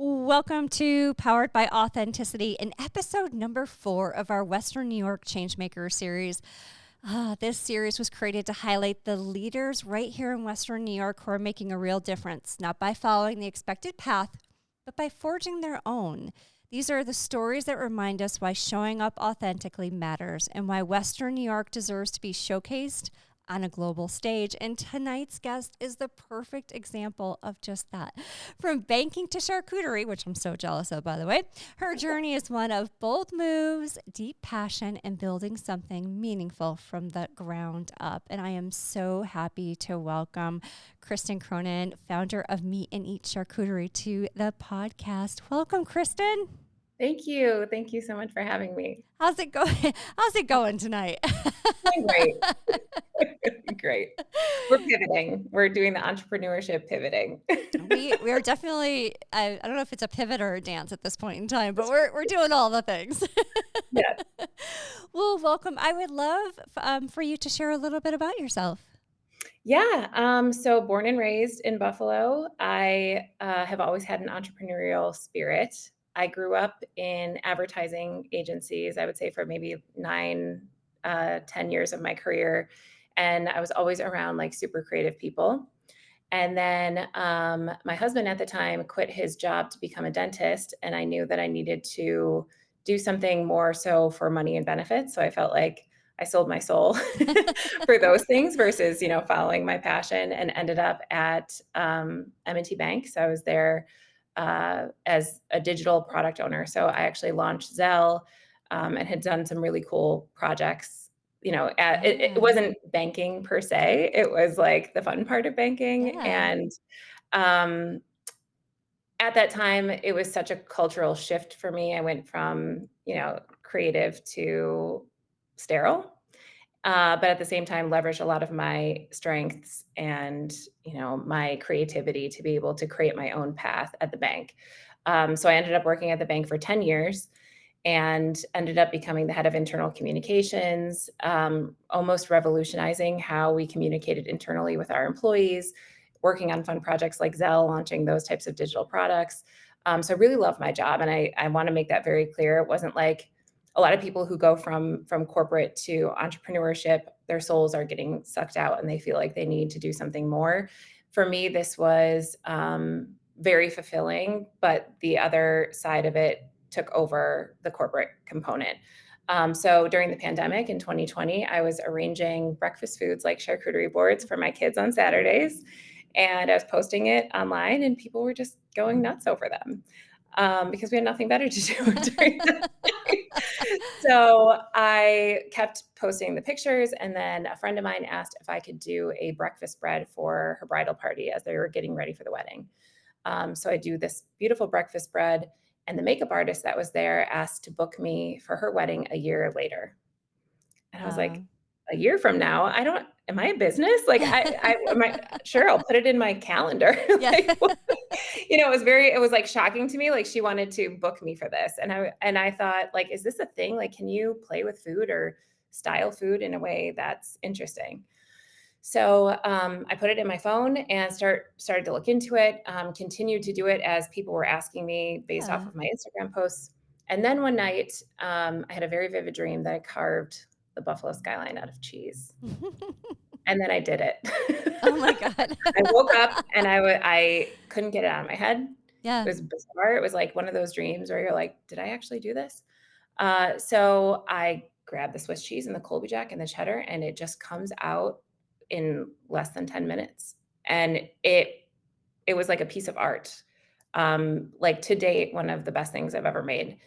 Welcome to Powered by Authenticity in episode number 4 of our Western New York Changemaker series. This series was created to highlight the leaders right here in Western New York who are making a real difference, not by following the expected path, but by forging their own. These are the stories that remind us why showing up authentically matters and why Western New York deserves to be showcased on a global stage. And tonight's guest is the perfect example of just that. From banking to charcuterie, which I'm so jealous of, by the way, her journey is one of bold moves, deep passion, and building something meaningful from the ground up. And I am so happy to welcome Kristen Cronyn, founder of Meet and Eat Charcuterie, to the podcast. Welcome, Kristen. Thank you. Thank you so much for having me. How's it going? How's it going tonight? Doing great. Great. We're pivoting. We're doing the entrepreneurship pivoting. We are definitely, I don't know if it's a pivot or a dance at this point in time, but we're doing all the things. Yes. Well, welcome. I would love for you to share a little bit about yourself. Yeah. So born and raised in Buffalo, I have always had an entrepreneurial spirit. I grew up in advertising agencies, I would say for maybe 10 years of my career. And I was always around like super creative people. And then my husband at the time quit his job to become a dentist. And I knew that I needed to do something more so for money and benefits. So I felt like I sold my soul for those things versus, following my passion, and ended up at M&T Bank. So I was there as a digital product owner. So I actually launched Zelle and had done some really cool projects. It Yeah. wasn't banking per se. It was like the fun part of banking. Yeah. And um, at that time, it was such a cultural shift for me. I went from, creative to sterile. But at the same time, leverage a lot of my strengths and, my creativity to be able to create my own path at the bank. So I ended up working at the bank for 10 years and ended up becoming the head of internal communications, almost revolutionizing how we communicated internally with our employees, working on fun projects like Zelle, launching those types of digital products. So I really love my job. And I want to make that very clear. It wasn't like a lot of people who go from corporate to entrepreneurship, their souls are getting sucked out and they feel like they need to do something more. For me, this was very fulfilling, but the other side of it took over the corporate component. So during the pandemic in 2020, I was arranging breakfast foods like charcuterie boards for my kids on Saturdays. And I was posting it online and people were just going nuts over them because we had nothing better to do during that time. So I kept posting the pictures. And then a friend of mine asked if I could do a breakfast bread for her bridal party as they were getting ready for the wedding. So I do this beautiful breakfast bread, and the makeup artist that was there asked to book me for her wedding a year later. And I was like, a year from now, am I a business? Like, am I sure I'll put it in my calendar. Yeah. Like, it was like shocking to me. Like she wanted to book me for this. And I thought, like, is this a thing? Like, can you play with food or style food in a way that's interesting? So I put it in my phone and started to look into it. Continued to do it as people were asking me based off Yeah. of my Instagram posts. And then one night, I had a very vivid dream that I carved the buffalo skyline out of cheese, and then I did it. Oh my God. I woke up and I couldn't get it out of my head. It Yeah. was bizarre. It was like one of those dreams where you're like, "Did I actually do this?" So I grabbed the Swiss cheese and the Colby Jack and the cheddar, and it just comes out in less than 10 minutes. And it was like a piece of art. Like to date, one of the best things I've ever made.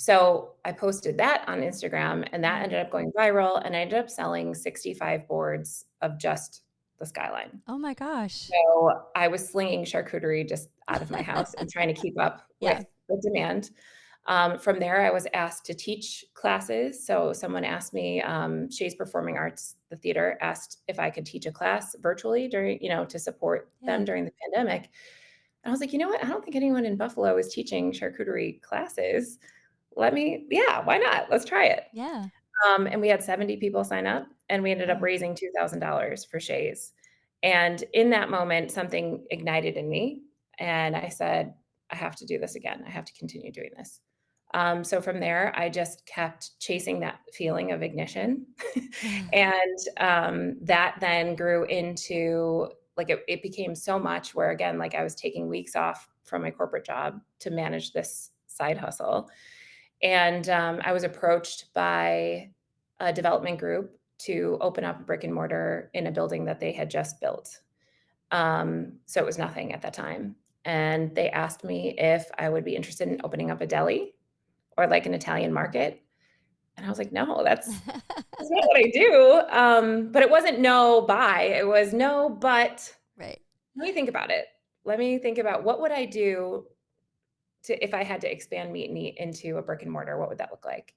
So I posted that on Instagram and that Mhm. ended up going viral. And I ended up selling 65 boards of just the skyline. Oh my gosh. So I was slinging charcuterie just out of my house and trying to keep up Yeah. with the demand. From there, I was asked to teach classes. So someone asked me, Shays Performing Arts, the theater, asked if I could teach a class virtually during, to support them Yeah. during the pandemic. And I was like, you know what? I don't think anyone in Buffalo is teaching charcuterie classes. Yeah, why not? Let's try it. Yeah. And we had 70 people sign up, and we ended up Wow. raising $2,000 for Shays. And in that moment, something ignited in me. And I said, I have to do this again. I have to continue doing this. So from there, I just kept chasing that feeling of ignition. And that then grew into like it became so much where, again, like I was taking weeks off from my corporate job to manage this side hustle. And I was approached by a development group to open up a brick and mortar in a building that they had just built. So it was nothing at that time. And they asked me if I would be interested in opening up a deli or like an Italian market. And I was like, no, that's not what I do. But it wasn't no buy. It was no, but Right. let me think about it. Let me think about what would I do to if I had to expand Meet and Eat into a brick and mortar, what would that look like?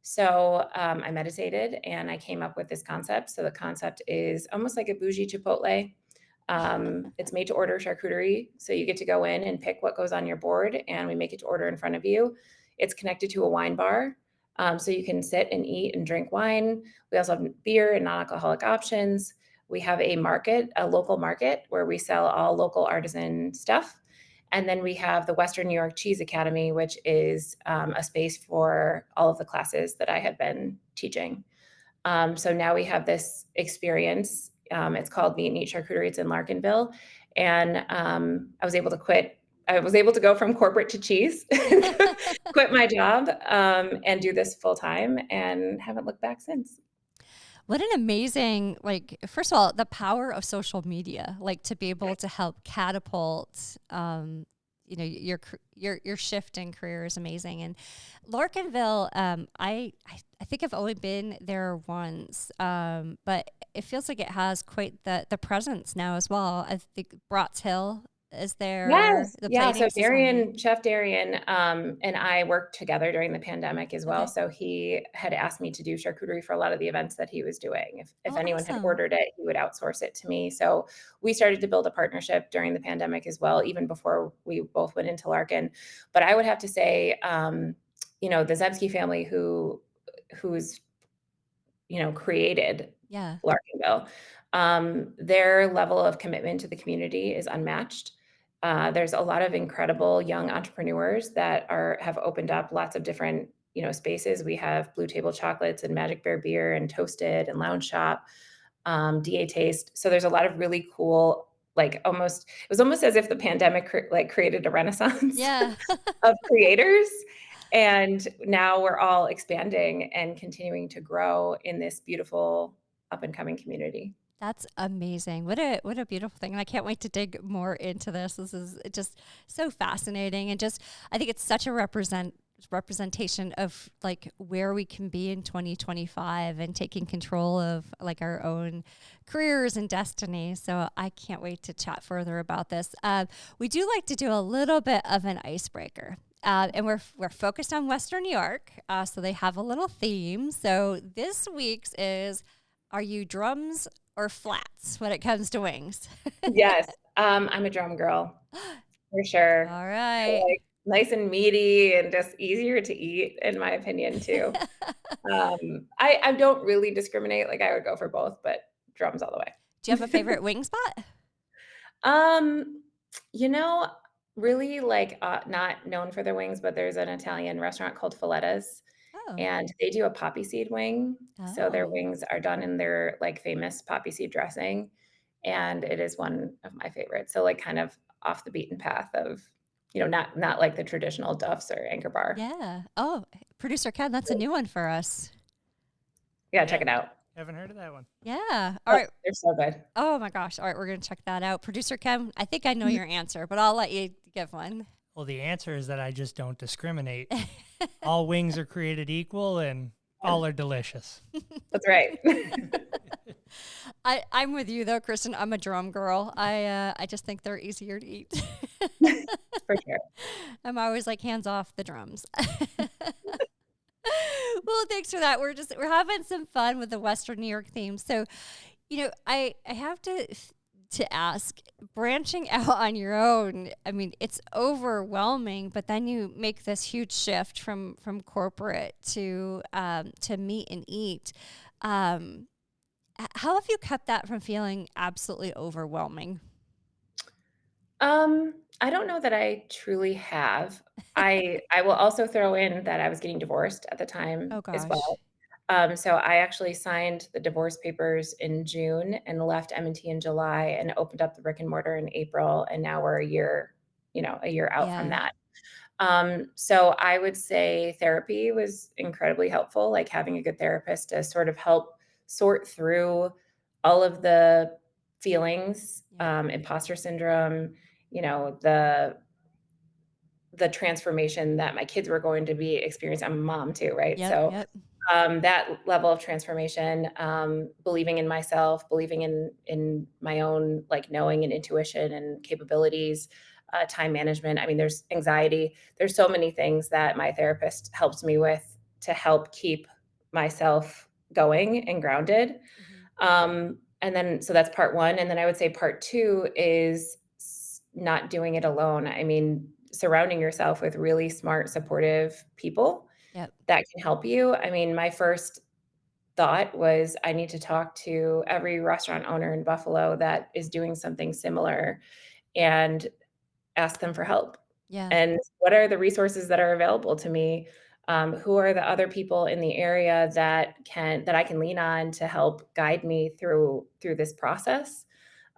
So I meditated and I came up with this concept. So the concept is almost like a bougie Chipotle. It's made to order charcuterie. So you get to go in and pick what goes on your board, and we make it to order in front of you. It's connected to a wine bar. So you can sit and eat and drink wine. We also have beer and non alcoholic options. We have a market, a local market, where we sell all local artisan stuff. And then we have the Western New York Cheese Academy, which is a space for all of the classes that I had been teaching. So now we have this experience. It's called Meet and Eat Charcuterie. It's in Larkinville. And I was able to quit. I was able to go from corporate to cheese, quit my job, and do this full time, and haven't looked back since. What an amazing, like, first of all, the power of social media, like to be able to help catapult, your shift in career is amazing. And Larkinville, I think I've only been there once, but it feels like it has quite the presence now as well. I think Bratz Hill is there. Yes. The Yeah, so Plating Society. Chef Darian, and I worked together during the pandemic as well, Okay. so he had asked me to do charcuterie for a lot of the events that he was doing. If Oh, anyone had awesome. ordered it, he would outsource it to me, so we started to build a partnership during the pandemic as well, even before we both went into Larkin. But I would have to say, the Zebsky family who's created Yeah. Larkinville. Their level of commitment to the community is unmatched. There's a lot of incredible young entrepreneurs that have opened up lots of different, spaces. We have Blue Table Chocolates and Magic Bear Beer and Toasted and Lounge Shop, DA Taste. So there's a lot of really cool, like it was almost as if the pandemic created a renaissance Yeah. of creators. And now we're all expanding and continuing to grow in this beautiful up and coming community. That's amazing. What a beautiful thing. And I can't wait to dig more into this. This is just so fascinating, and just I think it's such a representation of like where we can be in 2025 and taking control of like our own careers and destiny. So I can't wait to chat further about this. We do like to do a little bit of an icebreaker. And we're focused on Western New York, so they have a little theme. So this week's is, are you drums or flats when it comes to wings? Yes, I'm a drum girl for sure. All I right. like nice and meaty and just easier to eat, in my opinion, too. I don't really discriminate. Like I would go for both, but drums all the Do you have a way. favorite wing spot? Um, you know, really like not known for their wings, but there's an Italian restaurant called Filetta's, Oh. and they do a poppy seed wing. So their Oh. wings are done in their like famous poppy seed dressing, and it is one of my favorites. So like kind of off the beaten path of, not like the traditional Duff's or Anchor Bar. Yeah. Oh, producer Ken, that's a new one for us. Yeah, check Yeah, it out. haven't heard of that one. Yeah. All Oh, right. they're so good. Oh my gosh. All right, we're gonna check that out. Producer Ken, I think I know your answer, but I'll let you give one. Well, the answer is that I just don't discriminate. All wings are created equal and all are delicious. That's right. I'm with you though, Kristen. I'm a drum girl. I just think they're easier to eat. For sure. I'm always like hands off the drums. Well, thanks for that. We're having some fun with the Western New York theme. So, I have to ask, branching out on your own. I mean, it's overwhelming, but then you make this huge shift from corporate to Meet and Eat. How have you kept that from feeling absolutely overwhelming? I don't know that I truly have. I will also throw in that I was getting divorced at the time Oh as well. gosh. So I actually signed the divorce papers in June and left M&T in July and opened up the brick and mortar in April, and now we're a year out from Yeah. that. So I would say therapy was incredibly helpful, like having a good therapist to sort of help sort through all of the feelings, Yep. imposter syndrome, the transformation that my kids were going to be experiencing. I'm a mom too, right? Yep. So Yep. that level of transformation, believing in myself, believing in my own like knowing and intuition and capabilities, time management. I mean, there's anxiety. There's so many things that my therapist helps me with to help keep myself going and grounded. Mhm. And then, so that's part one. And then I would say part two is not doing it alone. I mean, surrounding yourself with really smart, supportive people Yep. that can help you. I mean, my first thought was I need to talk to every restaurant owner in Buffalo that is doing something similar and ask them for help. Yeah. And what are the resources that are available to me? Who are the other people in the area that I can lean on to help guide me through this process?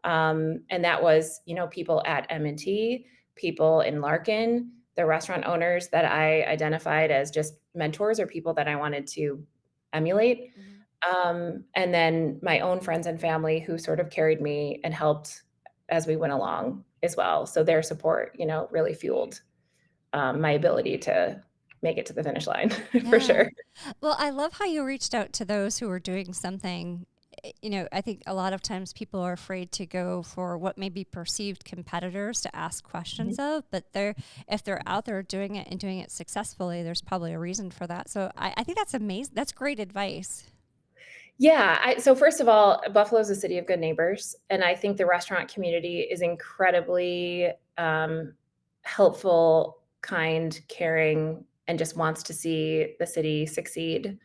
And that was, people at M&T, people in Larkin, the restaurant owners that I identified as just mentors or people that I wanted to emulate. Mhm. And then my own friends and family who sort of carried me and helped as we went along as well. So their support, really fueled my ability to make it to the finish line for Yeah. sure. Well, I love how you reached out to those who are doing something. I think a lot of times people are afraid to go for what may be perceived competitors to ask questions of, but if they're out there doing it and doing it successfully, there's probably a reason for that. So I think that's amazing. That's great advice. Yeah, so first of all, Buffalo is a city of good neighbors, and I think the restaurant community is incredibly, helpful, kind, caring, and just wants to see the city succeed.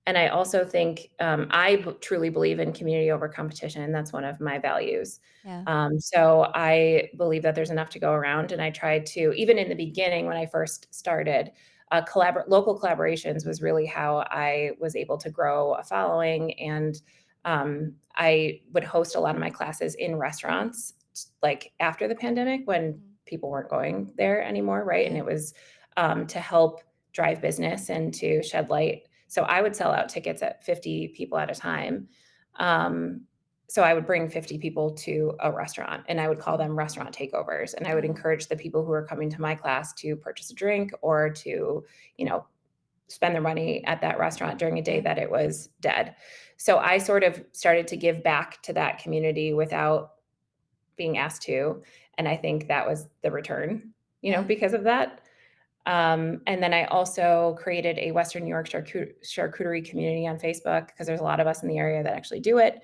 And I also think, truly believe in community over competition. That's one of my values. Yeah. So I believe that there's enough to go around, and I tried to, even in the beginning when I first started, local collaborations was really how I was able to grow a following. And I would host a lot of my classes in restaurants, like after the pandemic when Mhm. people weren't going there anymore, right? And Yeah. it was to help drive business and to shed light. So I would sell out tickets at 50 people at a time. Um, so I would bring 50 people to a restaurant and I would call them restaurant takeovers. And I would Yeah. encourage the people who are coming to my class to purchase a drink or to, you know, spend their money at that restaurant during a day Yeah. that it was dead. So I sort of started to give back to that community without being asked to. And I think that was the return, Yeah. because of that. And then I also created a Western New York charcuterie community on Facebook because there's a lot of us in the area that actually do it.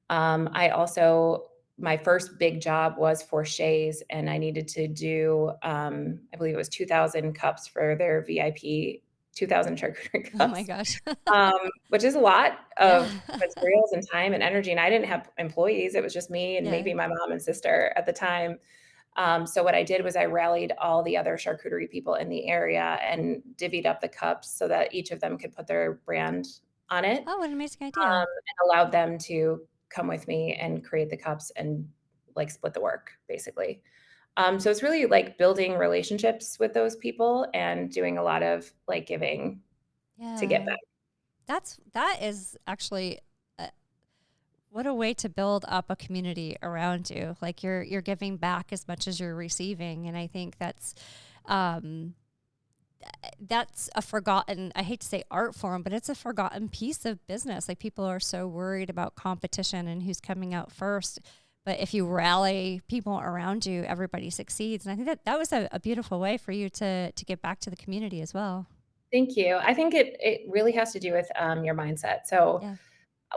I also My first big job was for Shays, and I needed to do, I believe it was 2,000 cups for their VIP, 2,000 charcuterie Oh my cups, gosh. which is a lot Yeah. of materials and time and energy. And I didn't have employees; it was just me and Yeah. maybe my mom and sister at the time. So what I did was I rallied all the other charcuterie people in the area and divvied up the cups so that each of them could put their brand on it, Oh, what an amazing idea. and allowed them to come with me and create the cups and like split the work basically. So it's really like building relationships with those people and doing a lot of like giving to get Yeah. back. That is actually what a way to build up a community around you. Like you're giving back as much as you're receiving, and I think um, that's a forgotten. I hate to say art form, but it's a forgotten piece of business. Like people are so worried about competition and who's coming out first. But if you rally people around you, everybody succeeds. And I think that was a beautiful way for you to give back to the community as well. Thank you. I think it really has to do with your mindset. So Yeah.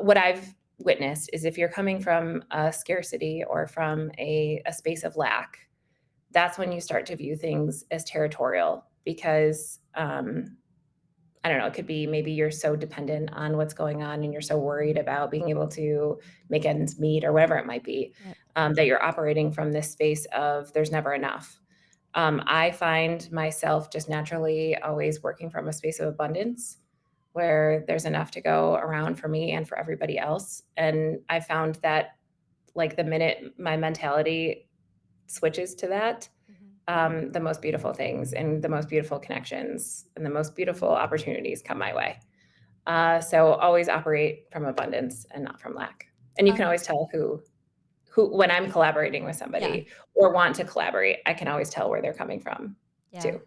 what I've witnessed is if you're coming from a scarcity or from a space of lack, that's when you start to view things as territorial because I don't know, it could be maybe you're so dependent on what's going on and you're so worried about being able to make ends meet or whatever it might be, Yep. that you're operating from this space of there's never enough. I find myself just naturally always working from a space of abundance where there's enough to go around for me and for everybody else. And I found that like the minute my mentality switches to that, the most beautiful things and the most beautiful connections and the most beautiful opportunities come my way. So always operate from abundance and not from lack. And you can always tell who when I'm collaborating with Yeah. somebody or want to collaborate, I can always tell where they're coming from Yeah. too.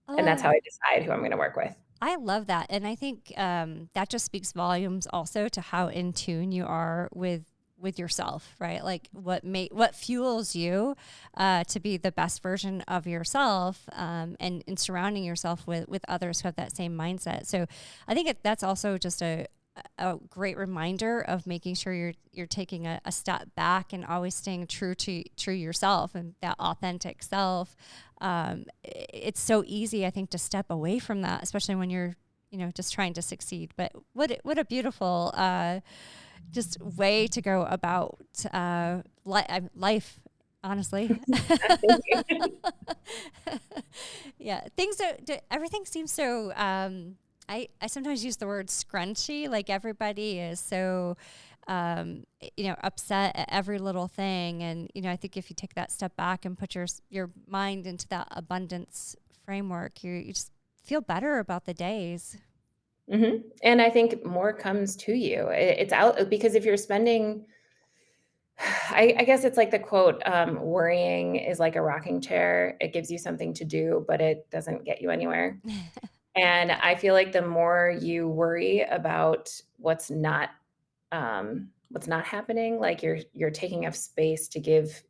And that's how I decide who I'm going to work with. I love that. And I think that just speaks volumes also to how in tune you are with yourself, right? Like what fuels you to be the best version of yourself, and surrounding yourself with others who have that same mindset. So I think that's also just a great reminder of making sure you're taking a step back and always staying true to yourself and that authentic self. It's so easy, I think, to step away from that, especially when you're, just trying to succeed. But what a beautiful just way to go about life, honestly. Thank you. Yeah, everything seems so. I sometimes use the word scrunchy, like everybody is so, upset at every little thing. And, I think if you take that step back and put your mind into that abundance framework, you just feel better about the days. And I think more comes to you. It's out because if you're spending, I guess it's like the quote, worrying is like a rocking chair. It gives you something to do, but it doesn't get you anywhere. And I feel like the more you worry about what's not happening, like you're taking up space to give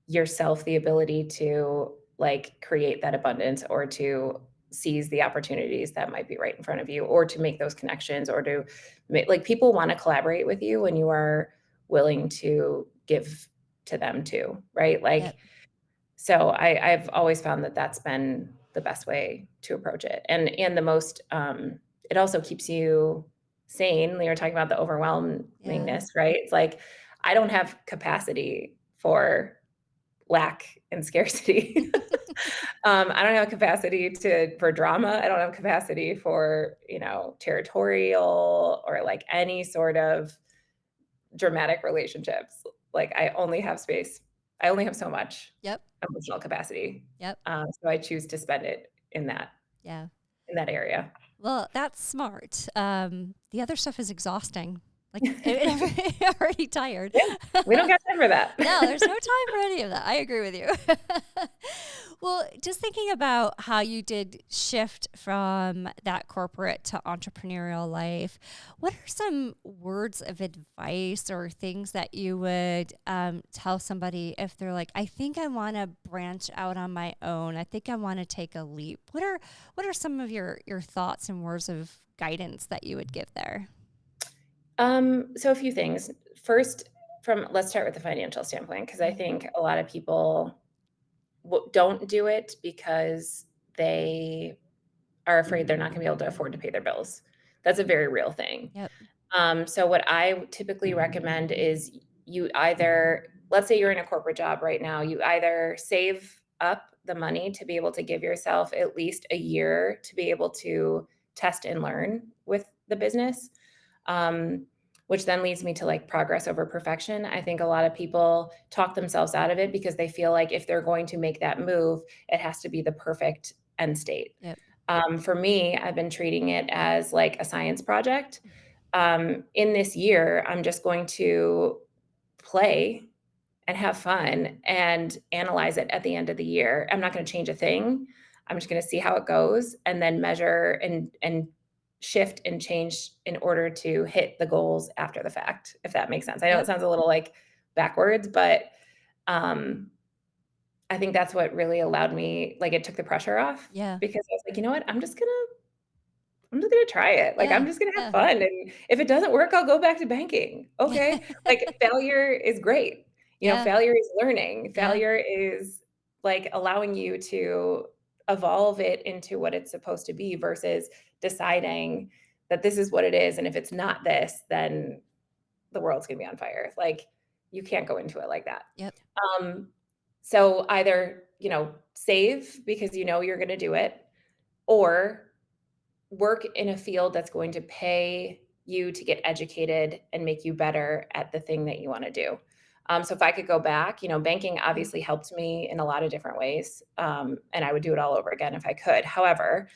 yourself the ability to like create that abundance or to seize the opportunities that might be right in front of you or to make those connections or to make like people want to collaborate with you when you are willing to give to them too, right? Like Yep. so I've always found that that's been the best way to approach it. And the most, it also keeps you sane. We were talking about the overwhelmingness, right? It's like, I don't have capacity for lack and scarcity. I don't have capacity for drama. I don't have capacity for, territorial or like any sort of dramatic relationships. Like I only have space. I only have so much Yep. emotional capacity. Yep. So I choose to spend it in that area. Well, that's smart. The other stuff is exhausting. Like you're already tired. Yeah, we don't got time for that. No, there's no time for any of that. I agree with you. Well, just thinking about how you did shift from that corporate to entrepreneurial life, what are some words of advice or things that you would tell somebody if they're like, I think I want to branch out on my own. I think I want to take a leap. What are some of your thoughts and words of guidance that you would give there? So a few things. First, let's start with the financial standpoint, because I think a lot of people don't do it because they are afraid they're not going to be able to afford to pay their bills. That's a very real thing. Yep. So what I typically recommend is you either, let's say you're in a corporate job right now, you either save up the money to be able to give yourself at least a year to be able to test and learn with the business. Which then leads me to like progress over perfection. I think a lot of people talk themselves out of it because they feel like if they're going to make that move, it has to be the perfect end state. Yep. For me, I've been treating it as like a science project. In this year, I'm just going to play and have fun and analyze it at the end of the year. I'm not going to change a thing. I'm just going to see how it goes and then measure and shift and change in order to hit the goals after the fact, if that makes sense. I know it sounds a little like backwards, but I think that's what really allowed me, like it took the pressure off. Yeah. Because I was like, you know what? I'm just gonna try it. Like, I'm just gonna have Yeah. fun. And if it doesn't work, I'll go back to banking. Okay. Like failure is great. Yeah. Failure is learning. Yeah. Failure is like allowing you to evolve it into what it's supposed to be versus deciding that this is what it is. And if it's not this, then the world's gonna be on fire. Like, you can't go into it like that. Yep. So either, save because you know you're gonna do it, or work in a field that's going to pay you to get educated and make you better at the thing that you wanna do. So if I could go back, banking obviously helped me in a lot of different ways, and I would do it all over again if I could. However,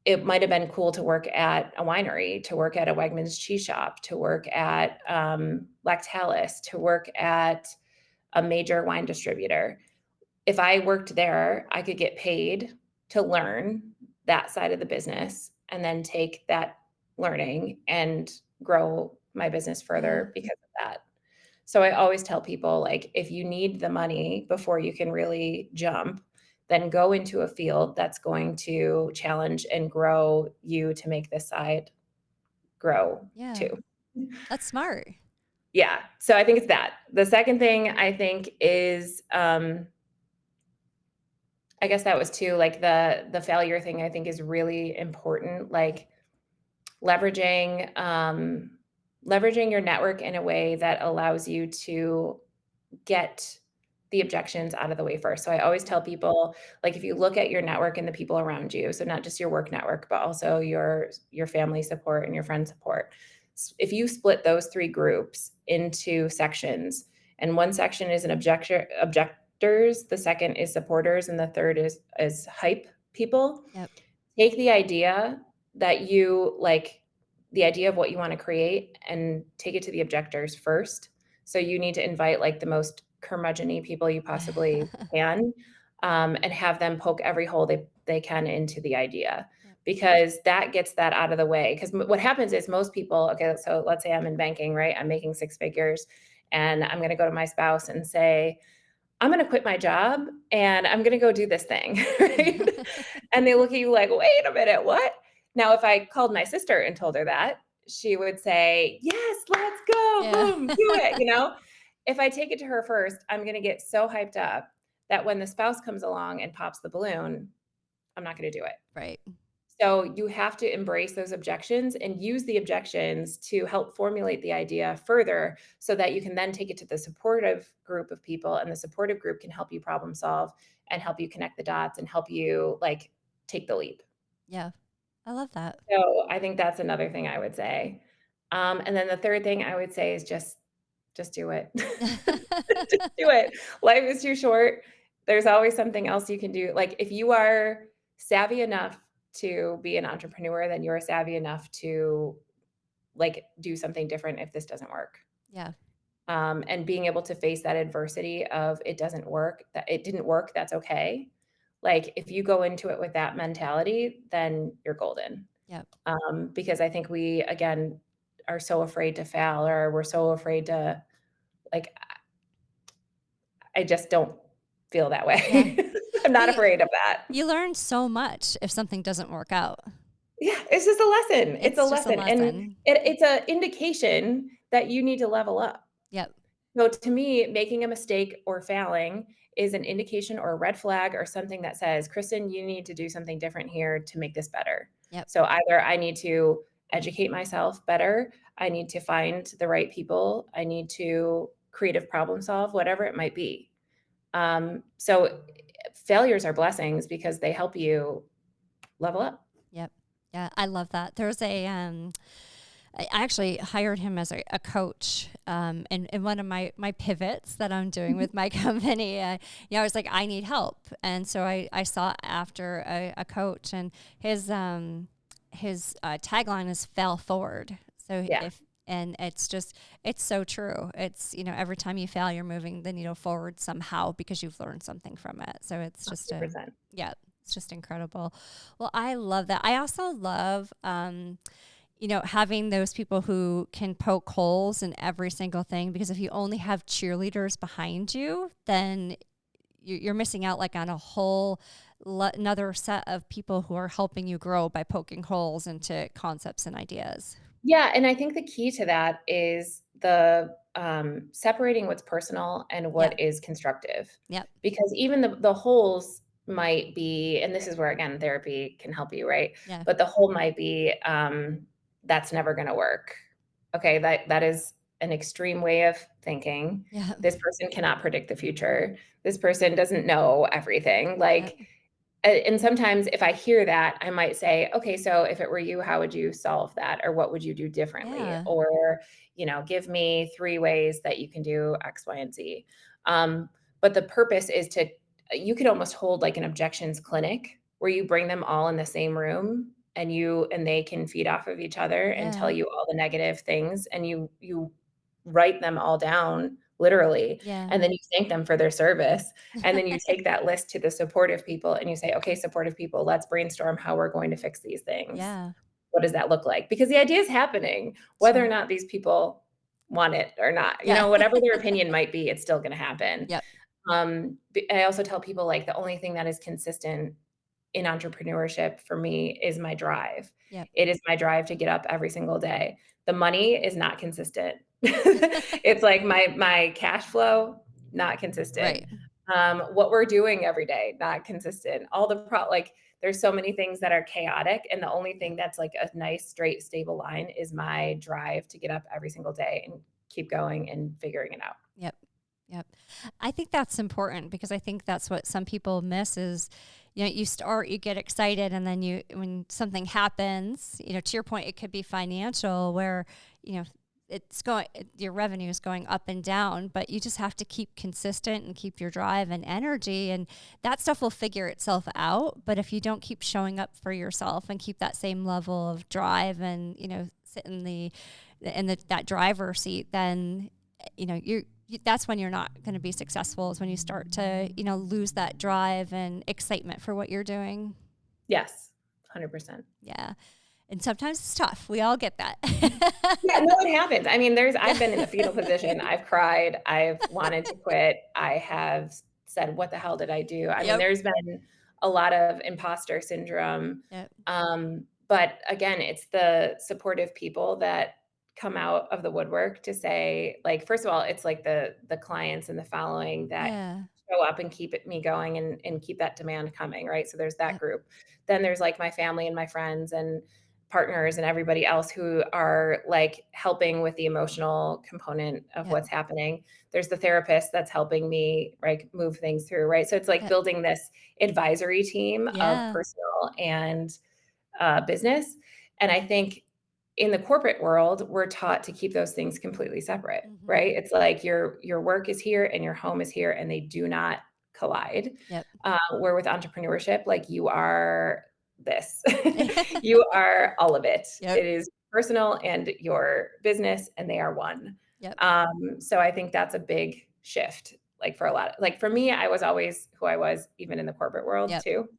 it might have been cool to work at a winery, to work at a Wegmans cheese shop, to work at Lactalis, to work at a major wine distributor. If I worked there, I could get paid to learn that side of the business and then take that learning and grow my business further because of that. So I always tell people, like, if you need the money before you can really jump, then go into a field that's going to challenge and grow you to make this side grow Yeah. too. That's smart. Yeah. So I think it's that. The second thing I think is, I guess that was too, like the failure thing I think is really important. Like leveraging your network in a way that allows you to get the objections out of the way first. So I always tell people, like, if you look at your network and the people around you, so not just your work network, but also your family support and your friend support. If you split those three groups into sections, and one section is an objectors, the second is supporters, and the third is hype people. Yep. Take the idea that you like, the idea of what you want to create, and take it to the objectors first. So you need to invite like the most curmudgeon-y people you possibly can, and have them poke every hole they can into the idea, Yep. because that gets that out of the way. Because what happens is most people, okay, so let's say I'm in banking, right? I'm making six figures, and I'm going to go to my spouse and say, I'm going to quit my job and I'm going to go do this thing, right? And they look at you like, wait a minute, what? Now, if I called my sister and told her that, she would say, yes, let's go, Yeah. boom, do it, If I take it to her first, I'm going to get so hyped up that when the spouse comes along and pops the balloon, I'm not going to do it. Right. So you have to embrace those objections and use the objections to help formulate the idea further so that you can then take it to the supportive group of people, and the supportive group can help you problem solve and help you connect the dots and help you like take the leap. Yeah. I love that. So I think that's another thing I would say. And then the third thing I would say is just do it. Just do it. Life is too short. There's always something else you can do. Like, if you are savvy enough to be an entrepreneur, then you're savvy enough to like do something different if this doesn't work. Yeah. And being able to face that adversity of it doesn't work, that it didn't work, that's okay. Like, if you go into it with that mentality, then you're golden. Yep. Because I think we, again, are so afraid to fail, or we're so afraid to, like, I just don't feel that way. Yeah. I'm not Well, afraid of that. You learn so much if something doesn't work out. Yeah, it's just a lesson. It's a It's just a lesson, and lesson. it's an indication that you need to level up. Yep. So to me, making a mistake or failing is an indication or a red flag or something that says, Kristen, you need to do something different here to make this better. Yep. So either I need to educate myself better, I need to find the right people, I need to creative problem solve, whatever it might be. So failures are blessings because they help you level up. Yep. Yeah. I love that. There's I actually hired him as a coach in one of my pivots that I'm doing with my company. I was like, I need help. And so I sought after a coach, and his tagline is "Fail Forward." So Yeah. and it's so true. It's, every time you fail, you're moving the needle forward somehow because you've learned something from it. So it's just 100%. it's just incredible. Well, I love that. I also love, having those people who can poke holes in every single thing, because if you only have cheerleaders behind you, then you're missing out like on a whole another set of people who are helping you grow by poking holes into concepts and ideas. Yeah, and I think the key to that is the separating what's personal and what Yep. is constructive. Yep. Because even the holes might be, and this is where, again, therapy can help you, right? Yeah. But the hold might be, that's never going to work. Okay. That is an extreme way of thinking. Yeah. This person cannot predict the future. This person doesn't know everything. Yep. Like, and sometimes if I hear that, I might say, okay, so if it were you, how would you solve that? Or what would you do differently? Yeah. Or, give me 3 ways that you can do X, Y, and Z. But the purpose is you could almost hold like an objections clinic where you bring them all in the same room and they can feed off of each other and tell Yeah. you all the negative things, and you write them all down literally, Yeah. and then you thank them for their service. And then you take that list to the supportive people and you say, okay, supportive people, let's brainstorm how we're going to fix these things. Yeah. What does that look like? Because the idea is happening, whether or Sure. not these people want it or not. Yeah. Whatever their opinion might be, it's still going to happen. Yep. I also tell people, like, the only thing that is consistent in entrepreneurship for me is my drive. Yep. It is my drive to get up every single day. The money is not consistent. It's like my cash flow, not consistent. Right. What we're doing every day, not consistent. All the like, there's so many things that are chaotic, and the only thing that's like a nice, straight, stable line is my drive to get up every single day and keep going and figuring it out. Yep. Yep. I think that's important because I think that's what some people miss is, you get excited, and then when something happens, to your point, it could be financial where, your revenue is going up and down, but you just have to keep consistent and keep your drive and energy, and that stuff will figure itself out. But if you don't keep showing up for yourself and keep that same level of drive and, sit in that driver's seat, then, that's when you're not going to be successful, is when you start to, lose that drive and excitement for what you're doing. Yes, 100%. Yeah. And sometimes it's tough. We all get that. Yeah, no, it happens. I mean, I've been in the fetal position. I've cried. I've wanted to quit. I have said, what the hell did I do? I mean, there's been a lot of imposter syndrome. Yep. But again, it's the supportive people that come out of the woodwork to say, like, first of all, it's like the clients and the following that show up and keep me going and keep that demand coming, right? So there's that group. Then there's like my family and my friends and partners and everybody else who are like helping with the emotional component of what's happening. There's the therapist that's helping me, like, move things through, right? So it's like building this advisory team of personal and business. And I think in the corporate world, we're taught to keep those things completely separate, right? It's like your work is here and your home is here, and they do not collide. Yep. Where with entrepreneurship, like, you are this, you are all of it. Yep. It is personal and your business, and they are one. Yep. So I think that's a big shift. Like, for me, I was always who I was, even in the corporate world too.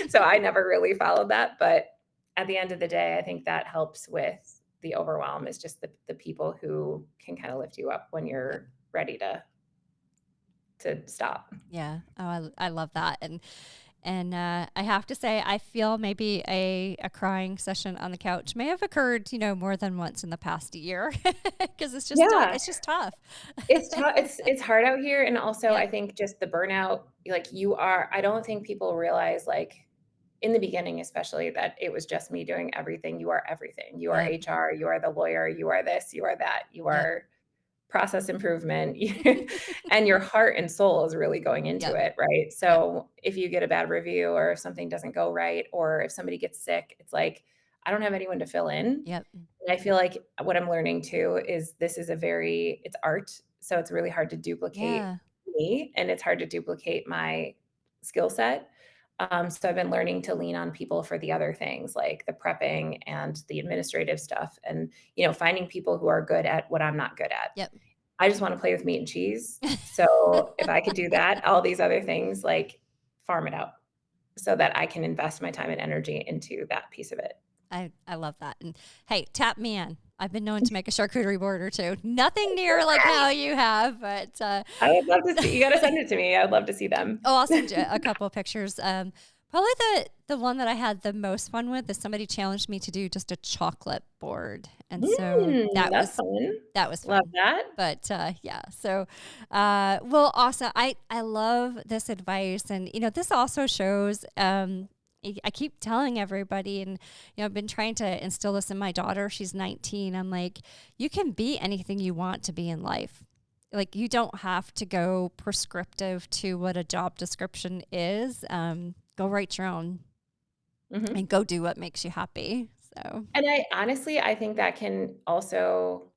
So I never really followed that. But at the end of the day, I think that helps with the overwhelm, is just the people who can kind of lift you up when you're ready to stop. Yeah. Oh, I love that. And I have to say, I feel maybe a crying session on the couch may have occurred, more than once in the past year, because it's just tough. It's tough. It's hard out here. And also I think just the burnout, like, I don't think people realize, like, in the beginning, especially, that it was just me doing everything. You are everything. You are HR, you are the lawyer, you are this, you are that, you are process improvement, and your heart and soul is really going into it, right? So if you get a bad review, or if something doesn't go right, or if somebody gets sick, it's like, I don't have anyone to fill in. Yep. And I feel like what I'm learning too is this is it's art. So it's really hard to duplicate me, and it's hard to duplicate my skill set. So I've been learning to lean on people for the other things, like the prepping and the administrative stuff, and, finding people who are good at what I'm not good at. Yep. I just want to play with meat and cheese. So if I could do that, all these other things, like, farm it out so that I can invest my time and energy into that piece of it. I love that. And hey, tap me in. I've been known to make a charcuterie board or two. Nothing near like how you have, but I would love to see. You got to send it to me. I would love to see them. I'll send you a couple of pictures. Probably the one that I had the most fun with is somebody challenged me to do just a chocolate board, and so That's fun. that was Love fun. that. But yeah, so well, also I love this advice, and this also shows. I keep telling everybody, and I've been trying to instill this in my daughter. She's 19. I'm like, you can be anything you want to be in life. Like, you don't have to go prescriptive to what a job description is. Go write your own Mhm. and go do what makes you happy. So And I honestly, I think that can also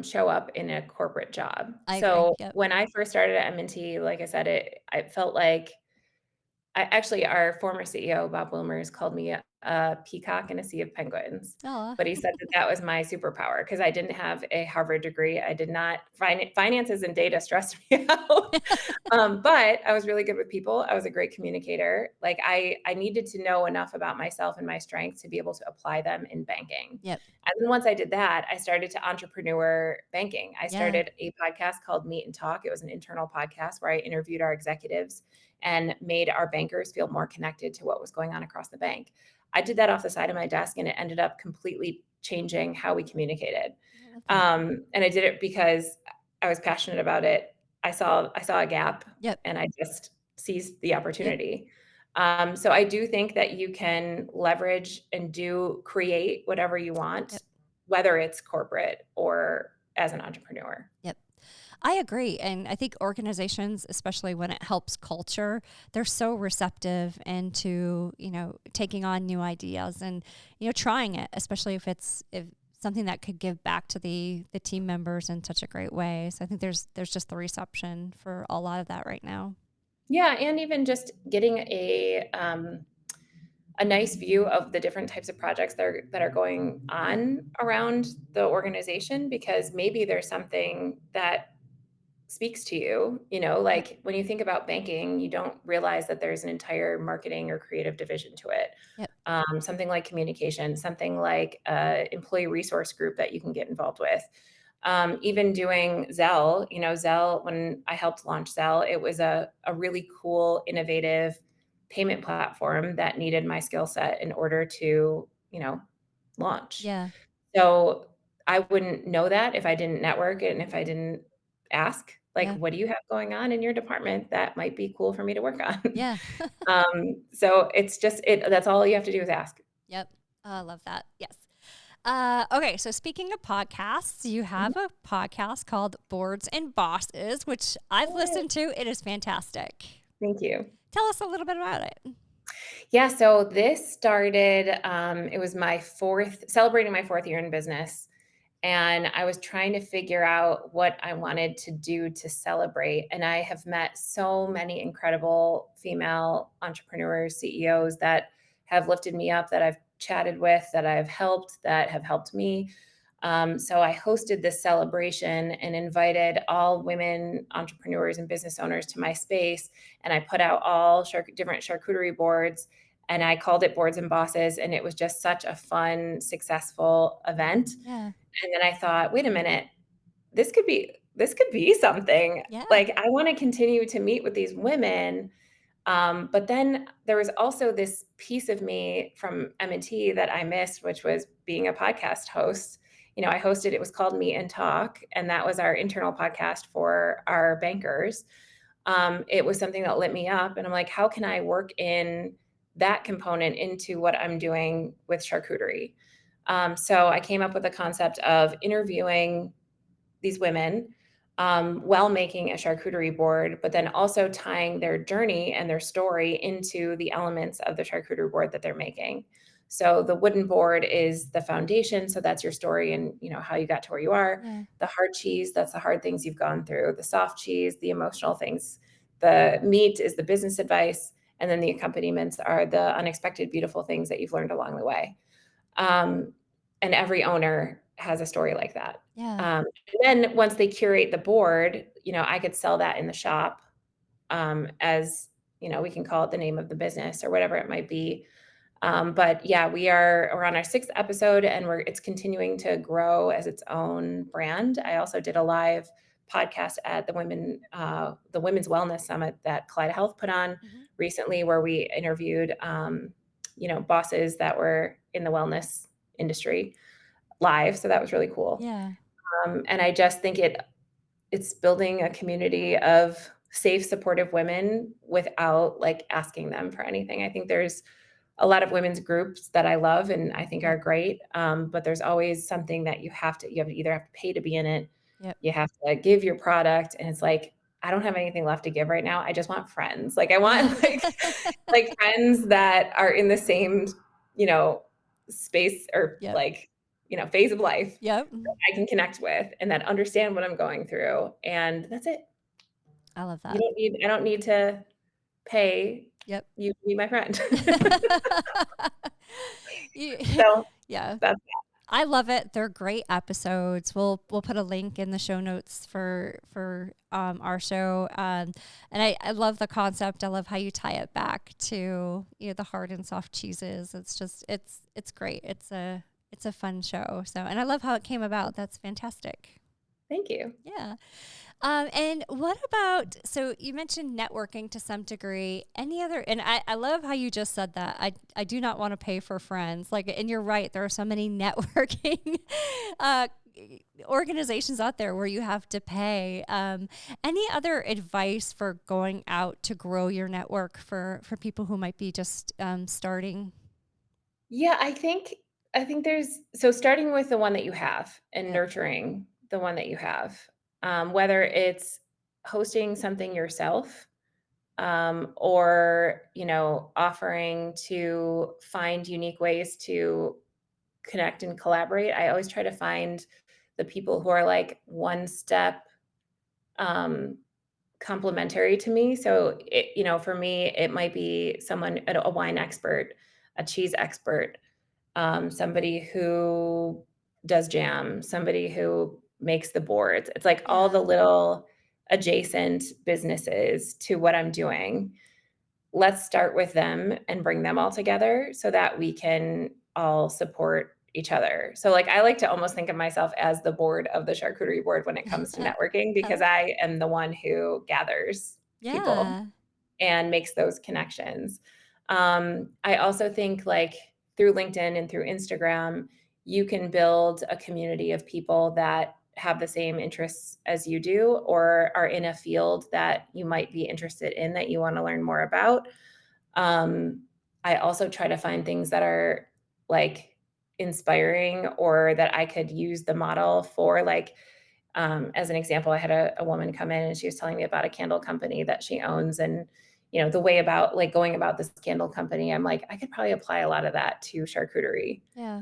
show up in a corporate job. I agree. So Yep. when I first started at M&T, like I said, I felt like our former CEO, Bob Wilmers, called me a peacock in a sea of penguins. Oh, But he said that that was my superpower because I didn't have a Harvard degree. I did not finances and data stressed me out. But I was really good with people. I was a great communicator. Like I needed to know enough about myself and my strengths to be able to apply them in banking. yep. And then once I did that, I started to entrepreneur banking. I Yeah. started a podcast called Meet and Talk. It was an internal podcast where I interviewed our executives and made our bankers feel more connected to what was going on across the bank. I did that off the side of my desk, and it ended up completely changing how we communicated. I love that. And I did it because I was passionate about it. I saw a gap, Yep. and I just seized the Yep. opportunity. So I do think that you can leverage and create whatever you want, Yep. whether it's corporate or as an entrepreneur. Yep. I agree. And I think organizations, especially when it helps culture, they're so receptive into, taking on new ideas and, trying it, especially if something that could give back to the team members in such a great way. So I think there's just the reception for a lot of that right now. Yeah, and even just getting a nice view of the different types of projects that are going on around the organization, because maybe there's something that speaks to you. Yep. Like when you think about banking, you don't realize that there's an entire marketing or creative division to it. Yep. Something like communication, something like employee resource group that you can get involved with. Even doing Zelle, Zelle, when I helped launch Zelle, it was a really cool, innovative payment platform that needed my skill set in order to, launch. Yeah. So I wouldn't know that if I didn't network and if I didn't ask, like, Yeah. what do you have going on in your department that might be cool for me to work on? Yeah. So it's just that's all you have to do is ask. Yep. Oh, I love that. Yes. Okay, so speaking of podcasts, you Mhm. have a podcast called Boards and Bosses, which I've listened to. It is fantastic. Thank you. Tell us a little bit about it. Yeah, so this started, it was celebrating my 4th year in business. And I was trying to figure out what I wanted to do to celebrate. And I have met so many incredible female entrepreneurs, CEOs that have lifted me up, that I've chatted with, that I've helped, that have helped me. So I hosted this celebration and invited all women entrepreneurs and business owners to my space. And I put out all different charcuterie boards, and I called it Boards and Bosses. And it was just such a fun, successful event. Yeah. And then I thought, wait a minute, this could be something. Yeah. Like, I want to continue to meet with these women. But then there was also this piece of me from M&T that I missed, which was being a podcast host. I hosted, it was called Meet and Talk, and that was our internal podcast for our bankers. It was something that lit me up, and I'm like, how can I work in that component into what I'm doing with charcuterie? So I came up with a concept of interviewing these women while making a charcuterie board, but then also tying their journey and their story into the elements of the charcuterie board that they're making. So the wooden board is the foundation. So that's your story and how you got to where you are. Yeah. The hard cheese, that's the hard things you've gone through. The soft cheese, the emotional things. The meat is the business advice. And then the accompaniments are the unexpected, beautiful things that you've learned along the way. Um, and every owner has a story like that. Yeah. And then once they curate the board, I could sell that in the shop, as, we can call it the name of the business or whatever it might be. But yeah, we're on our 6th episode, and it's continuing to grow as its own brand. I also did a live podcast at the Women's Wellness Summit that Kaleida Health put on Mhm. recently, where we interviewed, bosses that were in the wellness industry live. So that was really cool. Yeah. And I just think it's building a community of safe, supportive women without like asking them for anything. I think there's a lot of women's groups that I love and I think are Yep. great. But there's always something that you either have to pay to be in it, Yep. you have to give your product, and it's like, I don't have anything left to give right now. I just want friends. Like I want like friends that are in the same, space or Yep. like, phase of life Yep. that I can connect with and that understand what I'm going through. And that's it. I love that. I don't need to pay Yep. you to be my friend. You- So yeah. that's I love it. They're great episodes. We'll put a link in the show notes for our show. And I love the concept. I love how you tie it back to the hard and soft cheeses. It's just it's great. It's a fun show. So and I love how it came about. That's fantastic. Thank you. Yeah. And what about, so you mentioned networking to some degree, any other, and I love how you just said that. I do not want to pay for friends. Like, and you're right. There are so many networking, organizations out there where you have to pay. Any other advice for going out to grow your network for people who might be just, starting? Yeah, I think there's starting with the one that you have and Yep. nurturing the one that you have, whether it's hosting something yourself, or offering to find unique ways to connect and collaborate. I always try to find the people who are like one step um, complementary to me. So for me, it might be someone, a wine expert, a cheese expert, somebody who does jam, somebody who makes the boards. It's like all the Yeah. little adjacent businesses to what I'm doing. Let's start with them and bring them all together so that we can all support each other. So like I like to almost think of myself as the board of the charcuterie board when it comes to networking I because like, I am the one who gathers people yeah. and makes those connections. I also think like through LinkedIn and through Instagram, you can build a community of people that have the same interests as you do or are in a field that you might be interested in that you want to learn more about. Um, I also try to find things that are like inspiring or that I could use the model for. Like, as an example, I had a woman come in and she was telling me about a candle company that she owns. And, the way about like going about this candle company, I'm like, I could probably apply a lot of that to charcuterie. Yeah.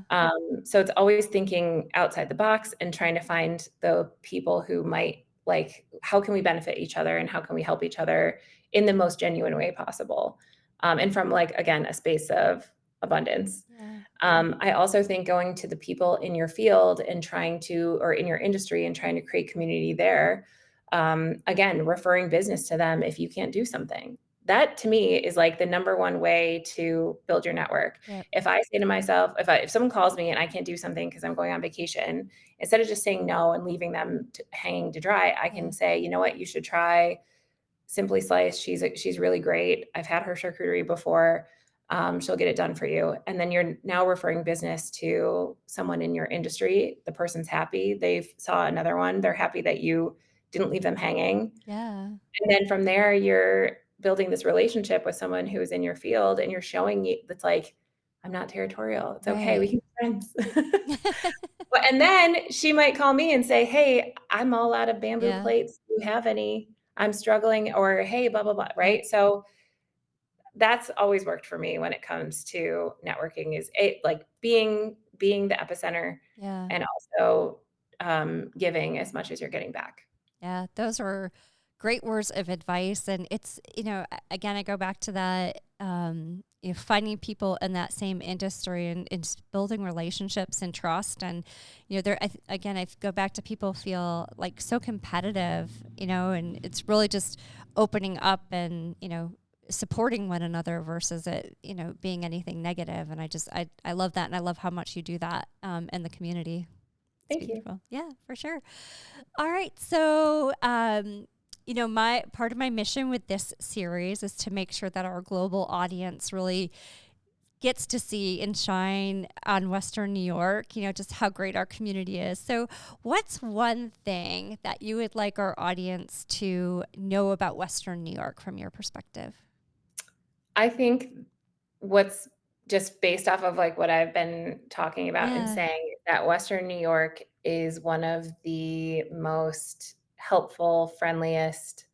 So it's always thinking outside the box and trying to find the people who might like, how can we benefit each other and how can we help each other in the most genuine way possible? And from like, again, a space of abundance. Yeah. I also think going to the people in your field and or in your industry and trying to create community there. Again, referring business to them if you can't do something. That to me is like the number one way to build your network. Yep. If I say to myself, if someone calls me and I can't do something because I'm going on vacation, instead of just saying no and leaving them hanging to dry, I can Yeah. say, you know what, you should try Simply Sliced. She's really great. I've had her charcuterie before. She'll get it done for you. And then you're now referring business to someone in your industry. The person's happy. They saw another one. They're happy that you didn't leave them hanging. Yeah. And then from there, you're building this relationship with someone who's in your field and you're showing that's like, I'm not territorial. It's okay. We Right. can be friends. And then she might call me and say, hey, I'm all out of bamboo Yeah. plates. Do you have any? I'm struggling, or hey, blah, blah, blah. Yep. Right. So that's always worked for me when it comes to networking is like being the epicenter Yeah. and also giving as much as you're getting back. Yeah, those are great words of advice. And it's, again, I go back to that, finding people in that same industry and just building relationships and trust. And, again, I go back to people feel like so competitive, and it's really just opening up and, supporting one another versus it, being anything negative. And I love that. And I love how much you do that in the community. Thank you. Beautiful. Yeah, for sure. All right. So, my part of my mission with this series is to make sure that our global audience really gets to see and shine on Western New York, just how great our community is. So, what's one thing that you would like our audience to know about Western New York from your perspective? I think what's just based off of like what I've been talking about and Yeah. saying that Western New York is one of the most helpful, friendliest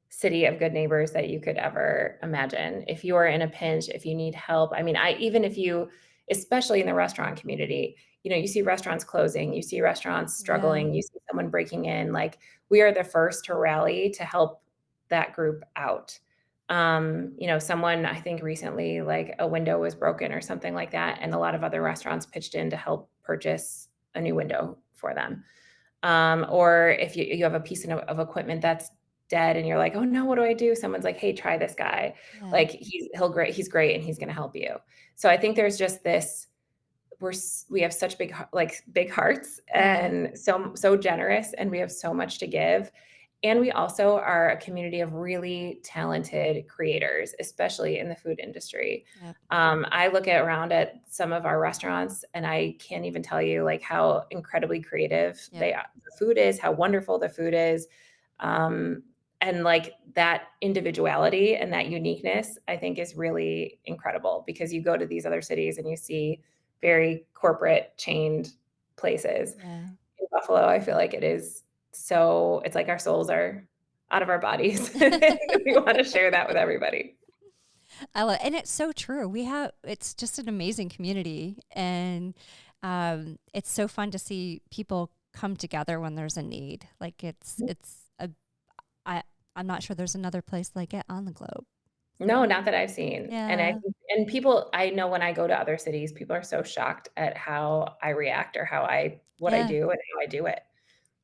city of good neighbors that you could ever imagine. If you are in a pinch, if you need help, I mean, even if you, especially in the restaurant community, you see restaurants closing, you see restaurants Yeah. struggling, you see someone breaking in, like we are the first to rally to help that group out. Someone I think recently, like a window was broken or something like that, and a lot of other restaurants pitched in to help purchase a new window for them. Or if you have a piece of equipment that's dead and you're like, oh no, what do I do? Someone's like, hey, try this guy. Yeah. Like he's great and he's going to help you. So I think there's just this, we have such big hearts Yeah. and so generous, and we have so much to give. And we also are a community of really talented creators, especially in the food industry. Yep. I look around at some of our restaurants and I can't even tell you like how incredibly creative Yep. the food is, how wonderful the food is. And like that individuality and that uniqueness, I think is really incredible, because you go to these other cities and you see very corporate chained places. Yeah. In Buffalo, I feel like it's like our souls are out of our bodies. We want to share that with everybody. And it's so true. It's just an amazing community, and it's so fun to see people come together when there's a need. Like I'm not sure there's another place like it on the globe. No, not that I've seen. Yeah. And people, I know when I go to other cities, people are so shocked at how I react or what I Yeah. do and how I do it.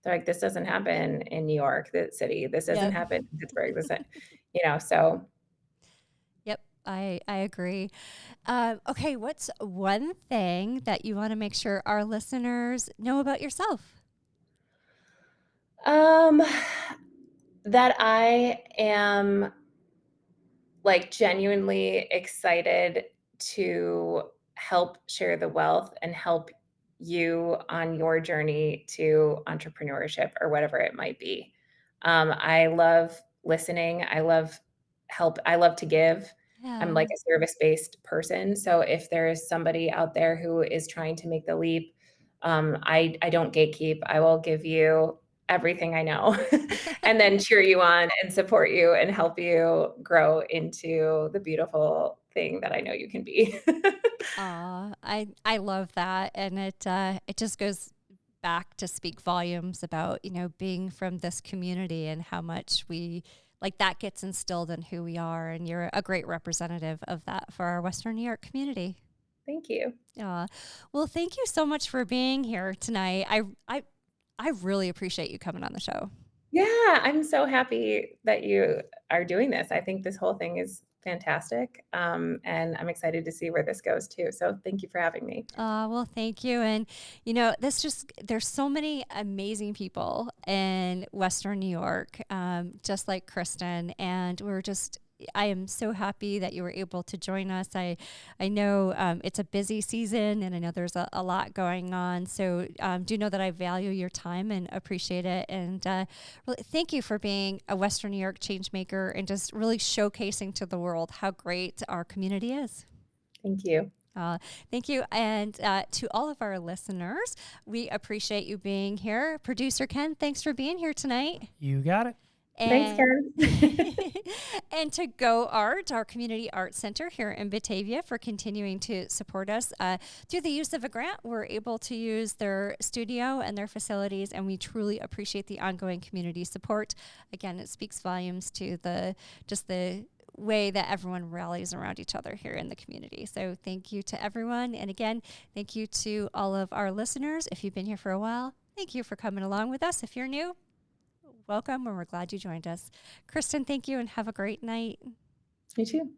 They're like, this doesn't happen in New York, the city. This doesn't Yep. happen in Pittsburgh. So Yep. I agree. Okay. What's one thing that you want to make sure our listeners know about yourself? um that I am like genuinely excited to help share the wealth and help you on your journey to entrepreneurship or whatever it might be. I love listening. I love help. I love to give. I'm Yeah. like a service-based person. So if there is somebody out there who is trying to make the leap, I don't gatekeep. I will give you everything I know and then cheer you on and support you and help you grow into the beautiful thing that I know you can be. Aw, I love that, and it just goes back to speak volumes about being from this community and how much we like that gets instilled in who we are, and you're a great representative of that for our Western New York community. Thank you. Well, thank you so much for being here tonight. I really appreciate you coming on the show. Yeah, I'm so happy that you are doing this. I think this whole thing is fantastic. And I'm excited to see where this goes too. So thank you for having me. Well, thank you. And, there's so many amazing people in Western New York, just like Kristen. And I am so happy that you were able to join us. I know it's a busy season, and I know there's a lot going on. So do know that I value your time and appreciate it. And really, thank you for being a Western New York changemaker and just really showcasing to the world how great our community is. Thank you. Thank you. And to all of our listeners, we appreciate you being here. Producer Ken, thanks for being here tonight. You got it. Thanks, And, Karen. and to Go Art, our community art center here in Batavia, for continuing to support us. Through the use of a grant, we're able to use their studio and their facilities, and we truly appreciate the ongoing community support. Again, it speaks volumes to the way that everyone rallies around each other here in the community. So thank you to everyone. And again, thank you to all of our listeners. If you've been here for a while, thank you for coming along with us. If you're new, welcome, and we're glad you joined us. Kristen, thank you, and have a great night. You too.